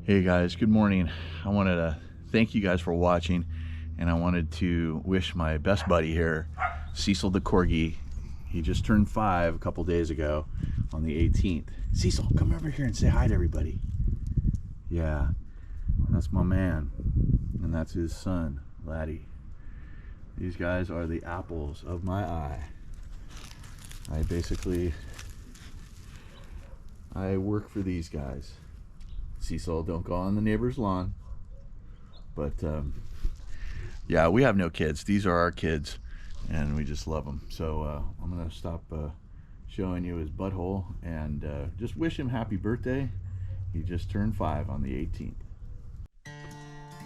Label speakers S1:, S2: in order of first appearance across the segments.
S1: Hey guys, good morning. I wanted to thank you guys for watching, and I wanted to wish my best buddy here, Cecil the Corgi. He just turned 5 a couple days ago on the 18th. Cecil, come over here and say hi to everybody. Yeah, that's my man, and that's his son, Laddie. These guys are the apples of my eye. I work for these guys. Cecil, don't go on the neighbor's lawn. But yeah, we have no kids. These are our kids, and we just love them. So I'm gonna stop showing you his butthole and just wish him happy birthday. He just turned 5 on the 18th.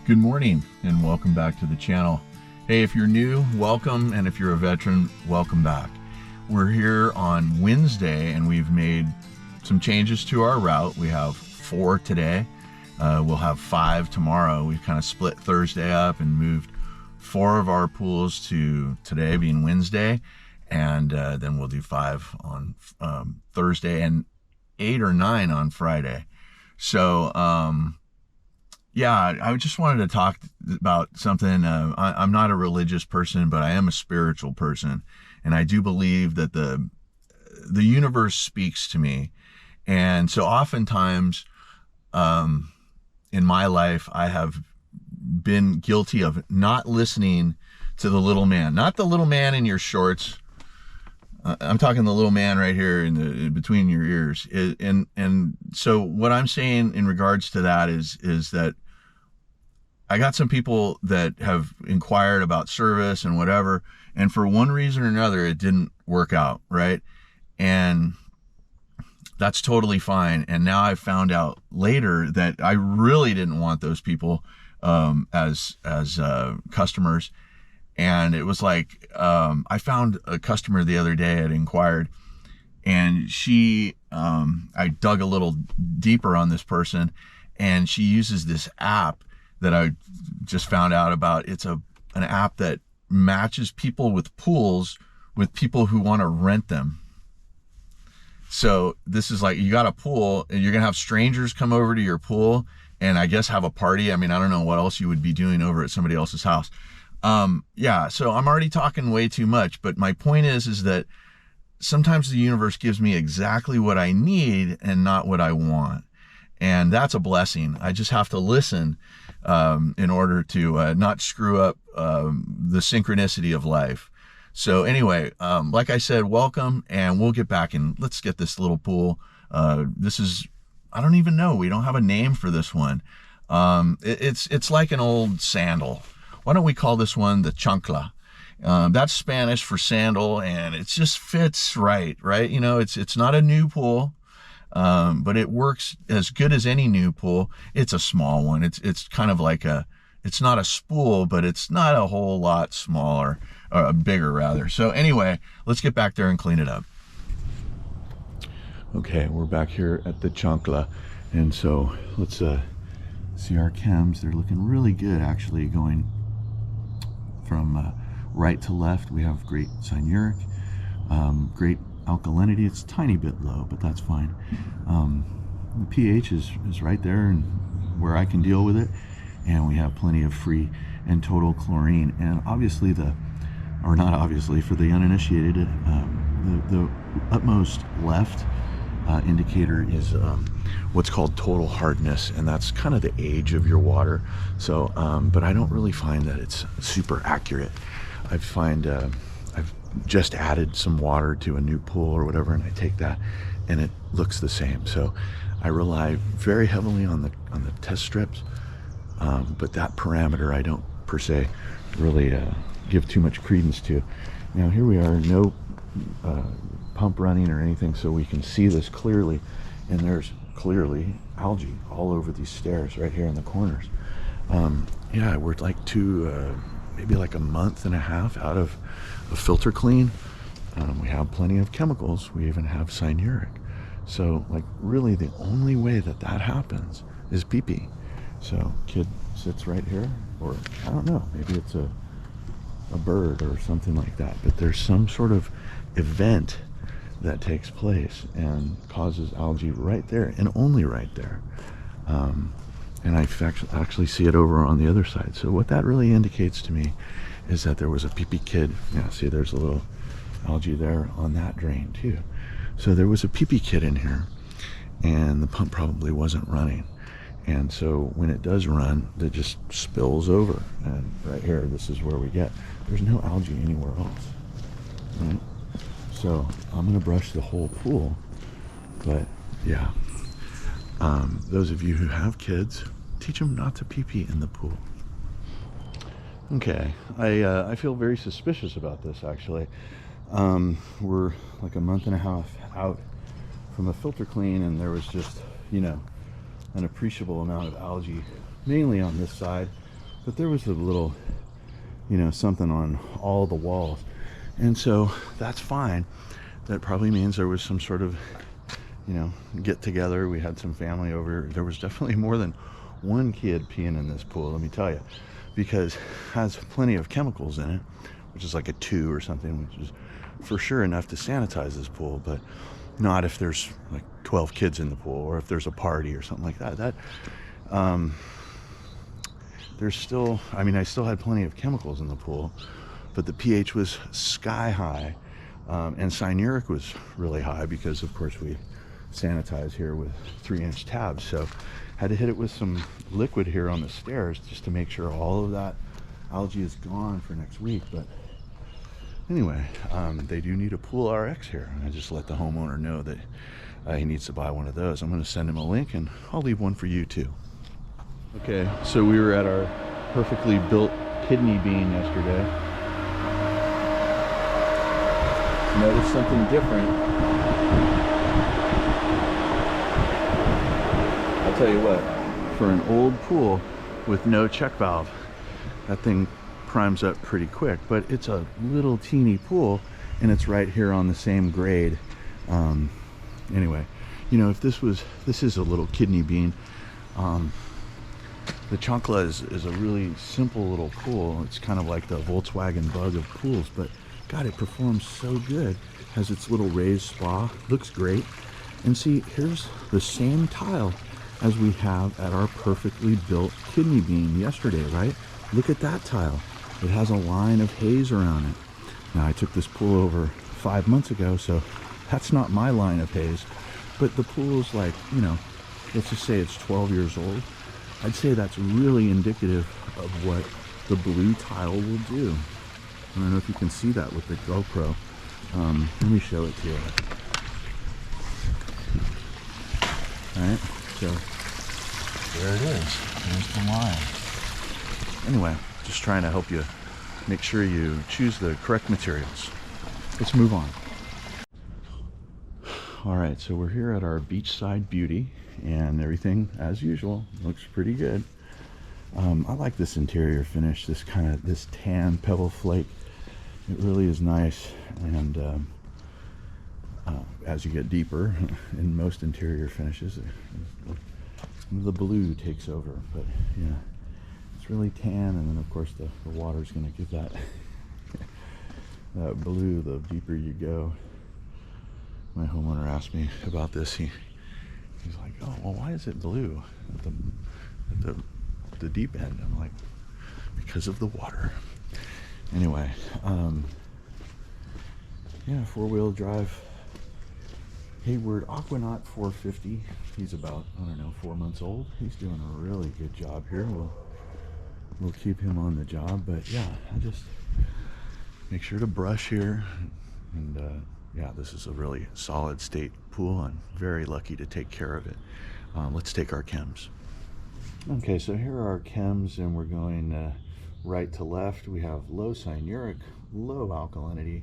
S1: Good morning and welcome back to the channel. Hey, if you're new, welcome, and if you're a veteran, welcome back. We're here on Wednesday and we've made some changes to our route. We have 4 today. We'll have 5 tomorrow. We've kind of split Thursday up and moved 4 of our pools to today being Wednesday, and then we'll do 5 on Thursday and 8 or 9 on Friday. So yeah, I just wanted to talk about something. I'm not a religious person, but I am a spiritual person, and I do believe that the universe speaks to me. And so oftentimes in my life, I have been guilty of not listening to the little man, not the little man in your shorts. I'm talking the little man right here in between your ears. And so what I'm saying in regards to that is that I got some people that have inquired about service and whatever, and for one reason or another, it didn't work out, right? And that's totally fine. And now I've found out later that I really didn't want those people as customers. And it was like, I found a customer the other day had inquired, and she, I dug a little deeper on this person, and she uses this app that I just found out about. It's an app that matches people with pools with people who want to rent them. So this is like, you got a pool and you're gonna have strangers come over to your pool and I guess have a party. I mean, I don't know what else you would be doing over at somebody else's house. Yeah, so I'm already talking way too much, but my point is that sometimes the universe gives me exactly what I need and not what I want. And that's a blessing. I just have to listen in order to not screw up the synchronicity of life. So anyway, like I said, welcome, and we'll get back and let's get this little pool. This is, I don't even know. We don't have a name for this one. It's like an old sandal. Why don't we call this one the chancla? That's Spanish for sandal, and it just fits right? You know, it's not a new pool, but it works as good as any new pool. It's a small one. It's kind of like it's not a spool, but it's not a whole lot smaller, or bigger rather. So anyway, let's get back there and clean it up. Okay, we're back here at the chancla, and so let's see our chems. They're looking really good, actually, going from right to left. We have great cyanuric, great alkalinity. It's a tiny bit low, but that's fine. The pH is right there and where I can deal with it, and we have plenty of free and total chlorine. And obviously or not obviously, for the uninitiated, the utmost left indicator is what's called total hardness, and that's kind of the age of your water. So but I don't really find that it's super accurate. I find I've just added some water to a new pool or whatever, and I take that and it looks the same. So I rely very heavily on the test strips, but that parameter I don't per se really give too much credence to. Now here we are, no pump running or anything, so we can see this clearly, and there's clearly algae all over these stairs right here in the corners. Yeah, we're like maybe like a month and a half out of a filter clean. We have plenty of chemicals. We even have cyanuric. So like really the only way that happens is pee-pee. So kid sits right here, or I don't know, maybe it's a bird or something like that, but there's some sort of event that takes place and causes algae right there, and only right there. And I actually see it over on the other side. So what that really indicates to me is that there was a pee-pee kid. Yeah, see, there's a little algae there on that drain too. So there was a pee-pee kid in here, and the pump probably wasn't running. And so when it does run, it just spills over. And right here, this is where we get, there's no algae anywhere else. Right? So I'm gonna brush the whole pool, but yeah. Those of you who have kids, teach them not to pee-pee in the pool. Okay, I feel very suspicious about this actually. We're like a month and a half out from a filter clean, and there was just, you know, an appreciable amount of algae, mainly on this side, but there was a little, you know, something on all the walls. And so that's fine. That probably means there was some sort of, you know, get together. We had some family over. There was definitely more than one kid peeing in this pool, let me tell you, because it has plenty of chemicals in it, which is like a 2 or something, which is for sure enough to sanitize this pool, but not if there's like 12 kids in the pool, or if there's a party or something like that. There's still, I mean, I still had plenty of chemicals in the pool, but the pH was sky high, and cyanuric was really high because, of course, we sanitize here with 3-inch tabs. So had to hit it with some liquid here on the stairs just to make sure all of that algae is gone for next week. But anyway, they do need a Pool RX here. I just let the homeowner know that he needs to buy one of those. I'm going to send him a link, and I'll leave one for you too. Okay, so we were at our perfectly built kidney bean yesterday. Noticed something different. I'll tell you what, for an old pool with no check valve, that thing primes up pretty quick, but it's a little teeny pool, and it's right here on the same grade. Anyway, you know, if this is a little kidney bean. The Chancla is a really simple little pool. It's kind of like the Volkswagen Bug of pools, but God, it performs so good. Has its little raised spa, looks great. And see, here's the same tile as we have at our perfectly built kidney bean yesterday, right? Look at that tile. It has a line of haze around it. Now, I took this pool over 5 months ago, so that's not my line of haze, but the pool's like, you know, let's just say it's 12 years old. I'd say that's really indicative of what the blue tile will do. I don't know if you can see that with the GoPro. Let me show it to you. Alright, so there it is. There's the line. Anyway, just trying to help you make sure you choose the correct materials. Let's move on. Alright, so we're here at our beachside beauty, and everything, as usual, looks pretty good. I like this interior finish, this tan pebble flake. It really is nice, and as you get deeper in most interior finishes, the blue takes over. But yeah, it's really tan, and then of course the water's going to give that that blue the deeper you go. My homeowner asked me about this. He's like, oh, well, why is it blue at the deep end? I'm like, because of the water. Anyway, yeah, 4-wheel drive Hayward Aquanaut 450. He's about, I don't know, 4 months old. He's doing a really good job here. We'll keep him on the job, but yeah, I just make sure to brush here, and yeah, this is a really solid state pool. I'm very lucky to take care of it. Let's take our chems. Okay, so here are our chems, and we're going right to left. We have low cyanuric, low alkalinity,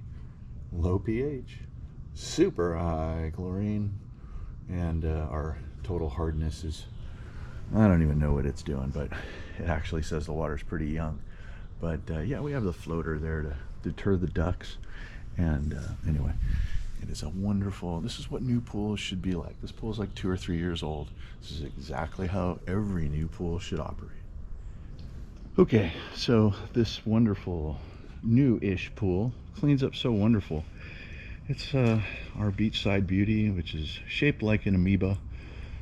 S1: low pH, super high chlorine, and our total hardness is, I don't even know what it's doing, but it actually says the water's pretty young. But yeah, we have the floater there to deter the ducks. And anyway, it is a wonderful, this is what new pools should be like. This pool is like 2 or 3 years old. This is exactly how every new pool should operate. Okay, so this wonderful new-ish pool cleans up so wonderful. It's our beachside beauty, which is shaped like an amoeba.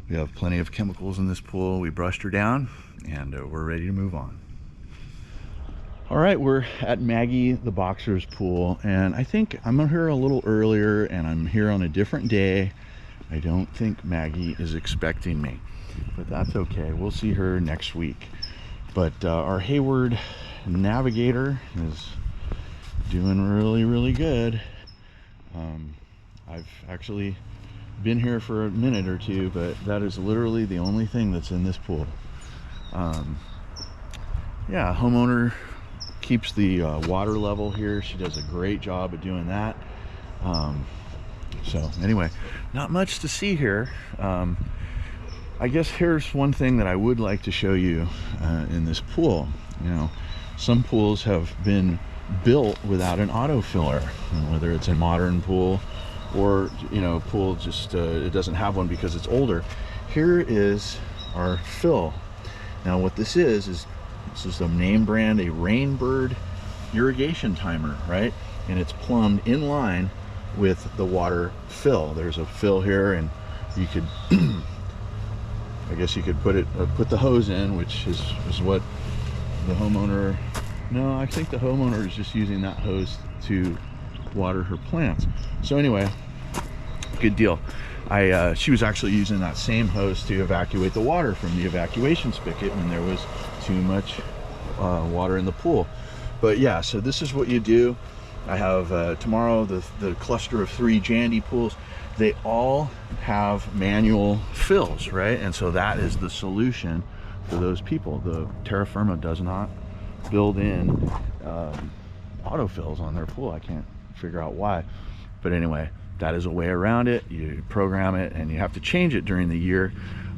S1: We have plenty of chemicals in this pool. We brushed her down, and we're ready to move on. All right, we're at Maggie the boxer's pool, and I think I'm here a little earlier, and I'm here on a different day. I don't think Maggie is expecting me, but that's okay. We'll see her next week. But our Hayward navigator is doing really good. I've actually been here for a minute or two, but that is literally the only thing that's in this pool. Yeah, homeowner keeps the water level here. She does a great job of doing that. So anyway, not much to see here. I guess here's one thing that I would like to show you in this pool. You know, some pools have been built without an autofiller, whether it's a modern pool or, you know, pool just it doesn't have one because it's older. Here is our fill. Now what this is a name brand, a Rainbird irrigation timer, right? And it's plumbed in line with the water fill. There's a fill here, and you could I guess you could put the hose in, which is what the homeowner, no, I think the homeowner is just using that hose to water her plants. So anyway, good deal. She was actually using that same hose to evacuate the water from the evacuation spigot when there was too much water in the pool. But yeah, so this is what you do. I have tomorrow the cluster of 3 Jandy pools. They all have manual fills, right? And so that is the solution for those people. The Terra Firma does not build in autofills on their pool. I can't figure out why, but anyway, that is a way around it. You program it, and you have to change it during the year.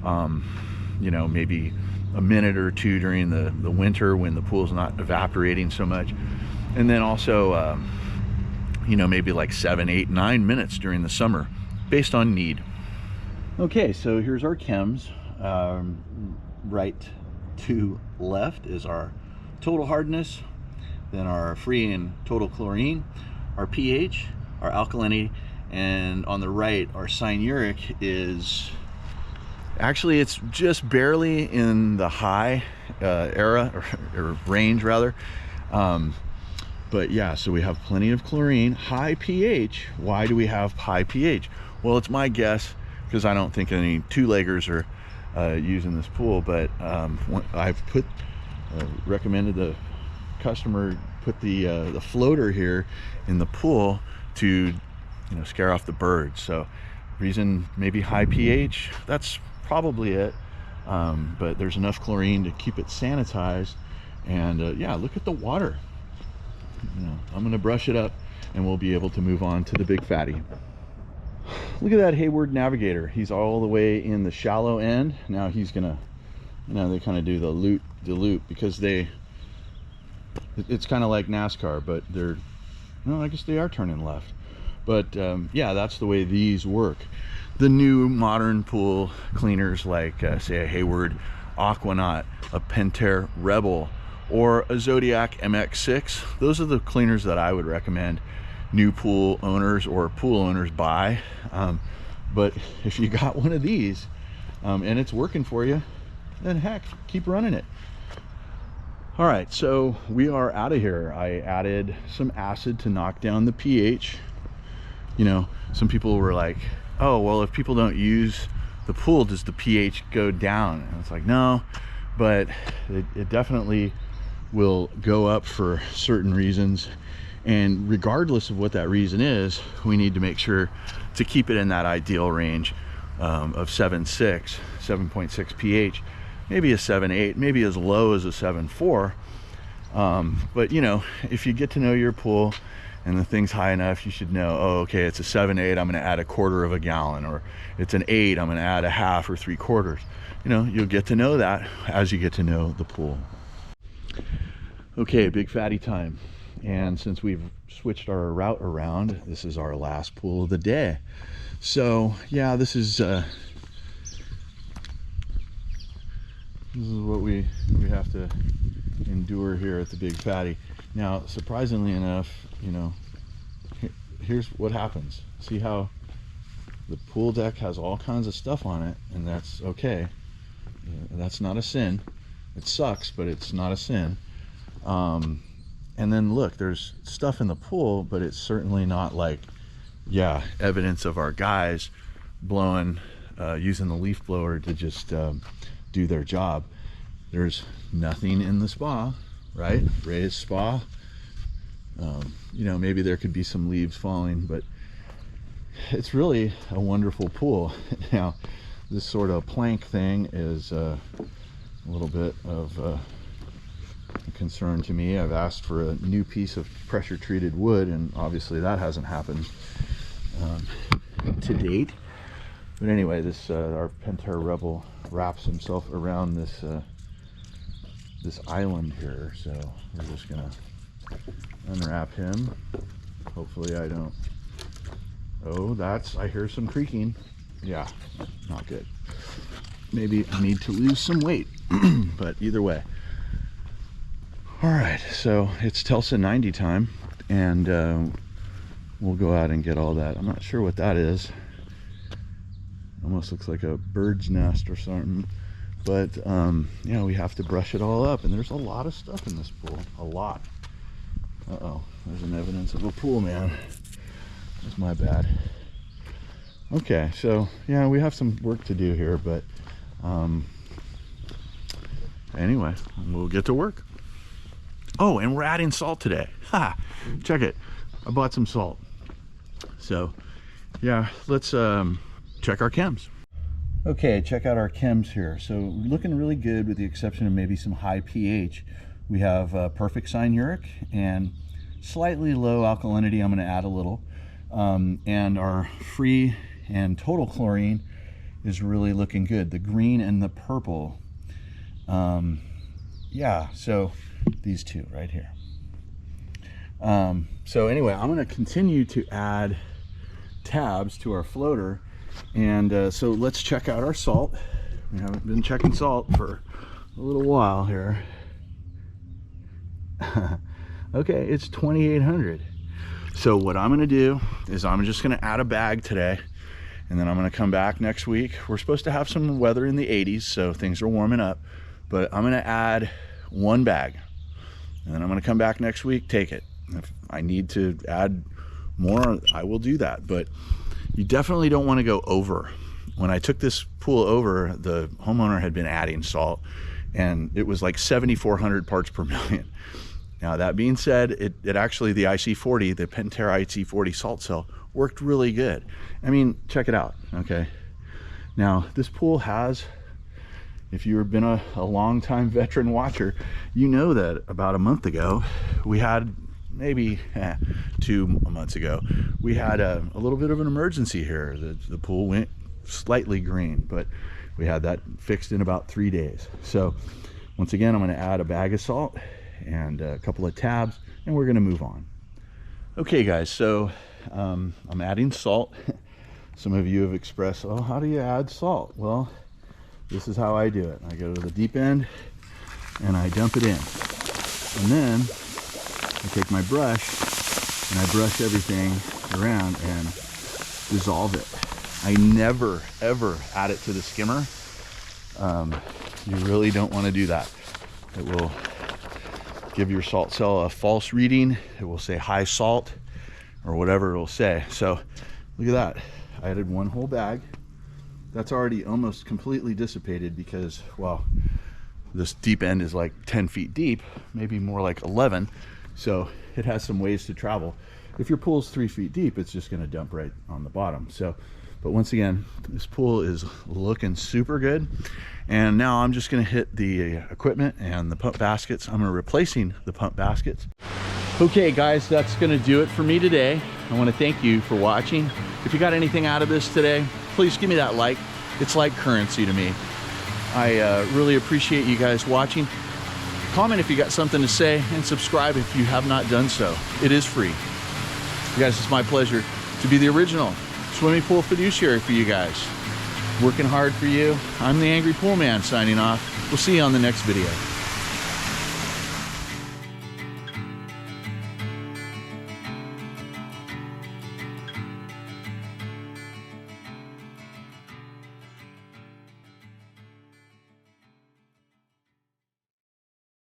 S1: You know, maybe a minute or two during the winter when the pool's not evaporating so much, and then also you know, maybe like 7, 8, 9 minutes during the summer, based on need. Okay, so here's our chems. Right to left is our total hardness, then our free and total chlorine, our pH, our alkalinity, and on the right, our cyanuric is actually, it's just barely in the high era or range rather. But yeah, so we have plenty of chlorine, high pH. Why do we have high pH? Well, it's my guess, because I don't think any two-leggers are using this pool, but I've recommended the customer put the floater here in the pool to, you know, scare off the birds. So reason maybe high pH, that's probably it. But there's enough chlorine to keep it sanitized. And yeah, look at the water. You know, I'm gonna brush it up and we'll be able to move on to the big fatty. Look at that Hayward navigator. He's all the way in the shallow end. Now he's gonna, you know, they kind of do the loop because it's kind of like NASCAR, but they're, no, I guess they are turning left. But yeah, that's the way these work. The new modern pool cleaners, like say a Hayward Aquanaut, a Pentair Rebel, or a Zodiac MX6, those are the cleaners that I would recommend new pool owners or pool owners buy. But if you got one of these and it's working for you, then heck, keep running it. All right, so we are out of here. I added some acid to knock down the pH. You know, some people were like, oh, well, if people don't use the pool, does the pH go down? And it's like, no, but it definitely will go up for certain reasons. And regardless of what that reason is, we need to make sure to keep it in that ideal range of 7.6 pH, maybe a 7.8, maybe as low as a 7.4. But you know, if you get to know your pool and the thing's high enough, you should know, oh, okay, it's a 7.8, I'm gonna add 1/4 gallon, or it's an 8, I'm gonna add 1/2 or 3/4. You know, you'll get to know that as you get to know the pool. Okay, big fatty time. And since we've switched our route around, this is our last pool of the day. So yeah, this is what we have to endure here at the big fatty. Now, surprisingly enough, you know, here's what happens. See how The pool deck has all kinds of stuff on it, and that's okay. That's not a sin. It sucks, but it's not a sin. And then look, there's stuff in the pool, but it's certainly not like, yeah, evidence of our guys blowing, using the leaf blower to just do their job. There's nothing in the spa, right? Raised spa. You know, maybe there could be some leaves falling, but it's really a wonderful pool. Now, this sort of plank thing is a little bit of a concern to me. I've asked for a new piece of pressure treated wood, and obviously that hasn't happened to date. But anyway, this our Pantera Rebel wraps himself around this this island here, so we're just gonna unwrap him. Hopefully I don't. Oh, I hear some creaking. Yeah, not good. Maybe I need to lose some weight, but either way. All right, so it's Telsa 90 time, and we'll go out and get all that. I'm not sure what that is. Almost looks like a bird's nest or something, but you know, we have to brush it all up, and there's a lot of stuff in this pool. A lot. Uh-oh, there's an evidence of a pool man. That's my bad. Okay, so yeah, we have some work to do here, but anyway, we'll get to work. Oh, and we're adding salt today. Ha! Check it. I bought some salt. So yeah, let's check our chems. Okay, check out our chems here. So looking really good, with the exception of maybe some high pH. We have perfect cyanuric and slightly low alkalinity. I'm going to add a little. And our free and total chlorine is really looking good. The green and the purple. Yeah, so these two right here. So anyway, I'm going to continue to add tabs to our floater. And so let's check out our salt. We haven't been checking salt for a little while here. Okay, it's 2,800. So what I'm going to do is I'm just going to add a bag today, and then I'm going to come back next week. We're supposed to have some weather in the 80s, so things are warming up, but I'm going to add one bag, and then I'm going to come back next week, take it. If I need to add more, I will do that, but you definitely don't want to go over. When I took this pool over, the homeowner had been adding salt, and it was like 7,400 parts per million. Now, that being said, it actually, the IC40, the Pantera IC40 salt cell, worked really good. I mean, check it out, okay? Now, this pool has, if you've been a long-time veteran watcher, you know that about a month ago, we had, maybe 2 months ago, we had a little bit of an emergency here. The pool went slightly green, but we had that fixed in about 3 days. So, once again, I'm gonna add a bag of salt and a couple of tabs, and we're gonna move on. Okay guys, so I'm adding salt. Some of you have expressed, oh, how do you add salt? Well, this is how I do it. I go to the deep end and I dump it in, and then I take my brush and I brush everything around and dissolve it. I never ever add it to the skimmer. You really don't want to do that. It will give your salt cell a false reading. It will say high salt or whatever it'll say. So look at that. I added one whole bag. That's already almost completely dissipated because, well, this deep end is like 10 feet deep, maybe more like 11. So it has some ways to travel. If your pool's 3 feet deep, it's just going to dump right on the bottom. So, but once again, this pool is looking super good. And now I'm just going to hit the equipment and the pump baskets. I'm replacing the pump baskets. Okay guys, that's going to do it for me today. I want to thank you for watching. If you got anything out of this today, please give me that like. It's like currency to me. I really appreciate you guys watching. Comment if you got something to say, and subscribe if you have not done so. It is free. You guys, it's my pleasure to be the original swimming pool fiduciary for you guys. Working hard for you. I'm the Angry Pool Man signing off. We'll see you on the next video.